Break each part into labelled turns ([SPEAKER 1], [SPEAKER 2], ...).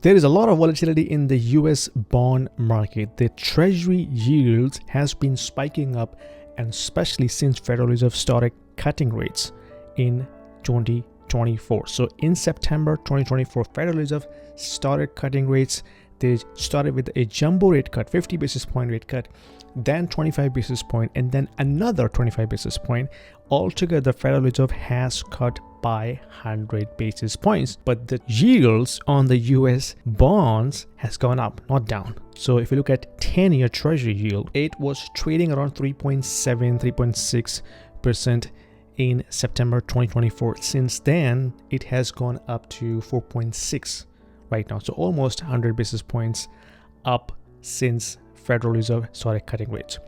[SPEAKER 1] There is a lot of volatility in the US bond market. The treasury yields has been spiking up, and especially since Federal Reserve started cutting rates in 2024. So in September 2024, Federal Reserve started cutting rates. They started with a jumbo rate cut, 50 basis point rate cut, then 25 basis point, and then another 25 basis point. Altogether, Federal Reserve has cut by 100 basis points, but the yields on the US bonds has gone up, not down. So if you look at 10-year treasury yield, it was trading around 3.7, 3.6% in September 2024. Since then, it has gone up to 4.6 right now. So almost 100 basis points up since Federal Reserve started cutting rates.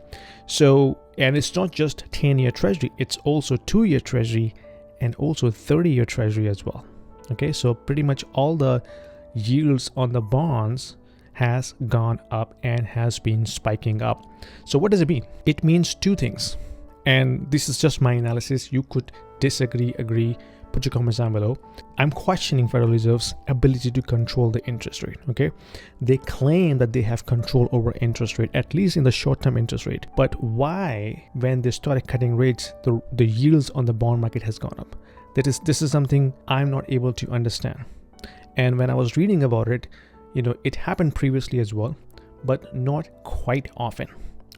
[SPEAKER 1] So, and it's not just 10-year treasury, it's also 2-year treasury and also 30-year treasury as well. Okay, so pretty much all the yields on the bonds has gone up and has been spiking up. So what does it mean? It means two things. And this is just my analysis. You could disagree, agree, put your comments down below. I'm questioning Federal Reserve's ability to control the interest rate. Okay, they claim that they have control over interest rate, at least in the short-term interest rate. But why, when they started cutting rates, the yields on the bond market has gone up? This is something I'm not able to understand. And when I was reading about it, it happened previously as well, but not quite often.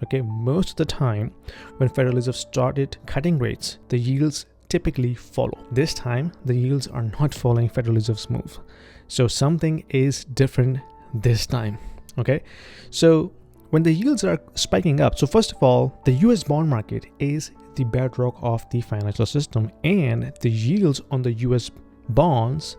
[SPEAKER 1] Okay, most of the time when Federal Reserve started cutting rates, the yields typically follow. This time, the yields are not following Federal Reserve's move. So something is different this time. Okay, so when the yields are spiking up, so first of all, the US bond market is the bedrock of the financial system, and the yields on the US bonds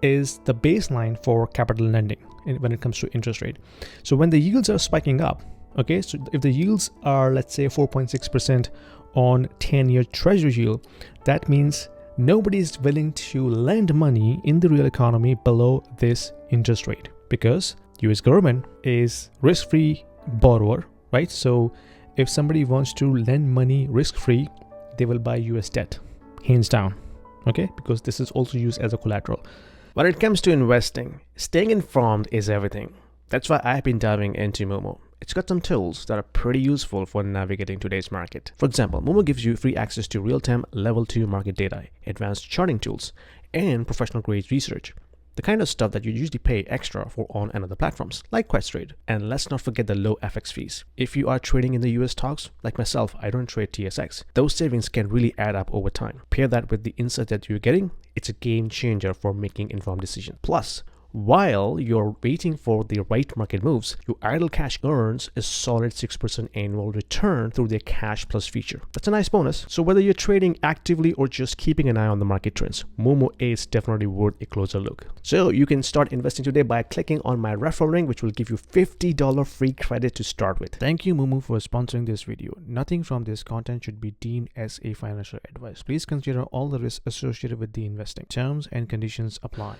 [SPEAKER 1] is the baseline for capital lending when it comes to interest rate. So when the yields are spiking up, okay, so if the yields are, let's say, 4.6% on 10-year treasury yield, that means nobody is willing to lend money in the real economy below this interest rate, because US government is risk-free borrower, right? So if somebody wants to lend money risk-free, they will buy US debt, hands down, okay, because this is also used as a collateral. When it comes to investing, staying informed is everything. That's why I've been diving into Momo. It's got some tools that are pretty useful for navigating today's market. For example, Momo gives you free access to real-time level 2 market data, advanced charting tools, and professional-grade research. The kind of stuff that you usually pay extra for on other platforms, like Questrade. And let's not forget the low FX fees. If you are trading in the US stocks, like myself, I don't trade TSX. Those savings can really add up over time. Pair that with the insight that you're getting, it's a game changer for making informed decisions. Plus, while you're waiting for the right market moves, your idle cash earns a solid 6% annual return through their Cash Plus feature. That's a nice bonus. So whether you're trading actively or just keeping an eye on the market trends, Momo is definitely worth a closer look. So you can start investing today by clicking on my referral link, which will give you $50 free credit to start with. Thank you, Momo, for sponsoring this video. Nothing from this content should be deemed as a financial advice. Please consider all the risks associated with the investing. Terms and conditions apply.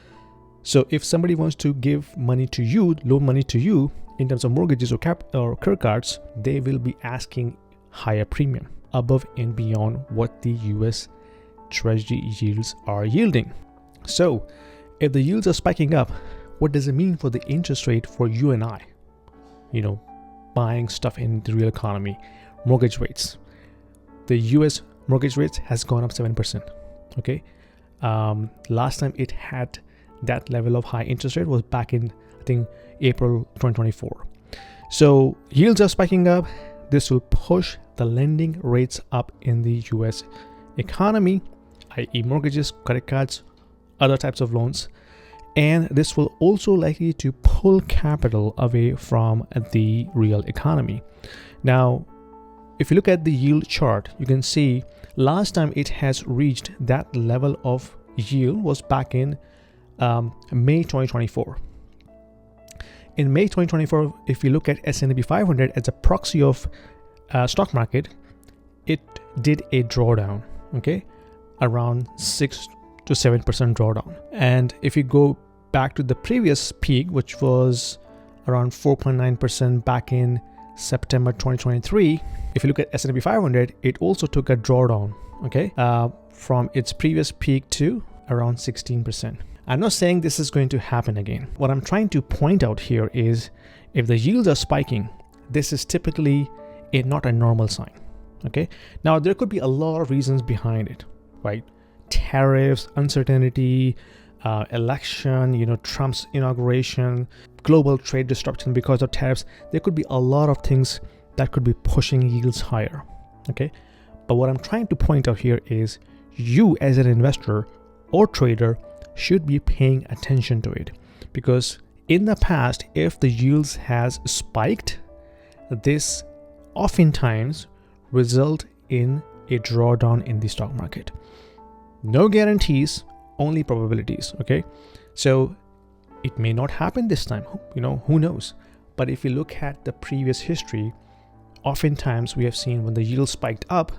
[SPEAKER 1] So if somebody wants to give money to you, loan money to you in terms of mortgages or credit cards, they will be asking higher premium above and beyond what the US Treasury yields are yielding. So if the yields are spiking up, what does it mean for the interest rate for you and I? Buying stuff in the real economy, mortgage rates. The US mortgage rates has gone up 7%. Okay, last time it had that level of high interest rate was back in, I think, April 2024. So yields are spiking up. This will push the lending rates up in the US economy, i.e. mortgages, credit cards, other types of loans. And this will also likely to pull capital away from the real economy. Now, if you look at the yield chart, you can see last time it has reached that level of yield was back in May 2024. In May 2024, if you look at S&P 500 as a proxy of stock market, it did a drawdown, okay, around 6 to 7% drawdown. And if you go back to the previous peak, which was around 4.9% back in September 2023, if you look at S&P 500, it also took a drawdown, okay, from its previous peak to around 16%. I'm not saying this is going to happen again. What I'm trying to point out here is if the yields are spiking, this is typically not a normal sign. Okay. Now, there could be a lot of reasons behind it, right? Tariffs, uncertainty, election, Trump's inauguration, global trade disruption because of tariffs. There could be a lot of things that could be pushing yields higher. Okay. But what I'm trying to point out here is you as an investor or trader should be paying attention to it, because in the past, if the yields has spiked, this oftentimes result in a drawdown in the stock market. No guarantees, only probabilities. Okay, so it may not happen this time, who knows. But if you look at the previous history, oftentimes we have seen when the yield spiked up,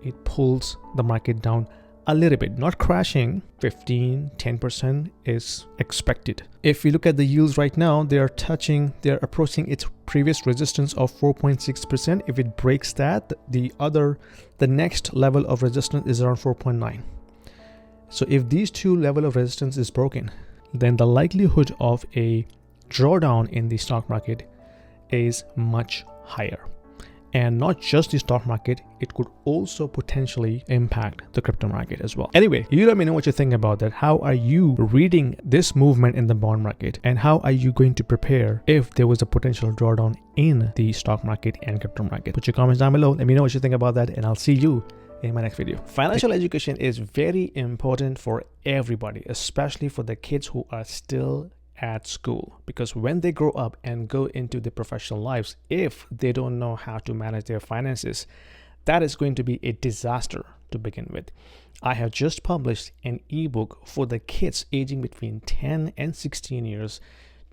[SPEAKER 1] it pulls the market down a little bit, not crashing. 10% is expected. If we look at the yields right now, they're approaching its previous resistance of 4.6%. If it breaks that, the next level of resistance is around 4.9. So if these two level of resistance is broken, then the likelihood of a drawdown in the stock market is much higher. And not just the stock market, it could also potentially impact the crypto market as well. Anyway, you let me know what you think about that. How are you reading this movement in the bond market? And how are you going to prepare if there was a potential drawdown in the stock market and crypto market? Put your comments down below. Let me know what you think about that, and I'll see you in my next video. Financial education is very important for everybody, especially for the kids who are still at school, because when they grow up and go into the professional lives, if they don't know how to manage their finances, that is going to be a disaster to begin with. I have just published an ebook for the kids aging between 10 and 16 years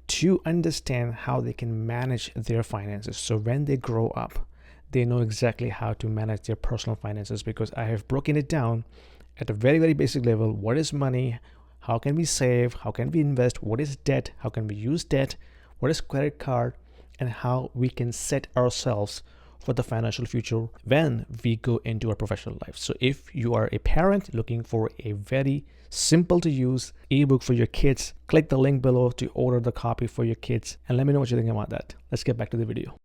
[SPEAKER 1] to understand how they can manage their finances. So when they grow up, they know exactly how to manage their personal finances, because I have broken it down at a very, very basic level. What is money? How can we save? How can we invest? What is debt? How can we use debt? What is credit card? And how we can set ourselves for the financial future when we go into our professional life. So if you are a parent looking for a very simple to use ebook for your kids, click the link below to order the copy for your kids, and let me know what you think about that. Let's get back to the video.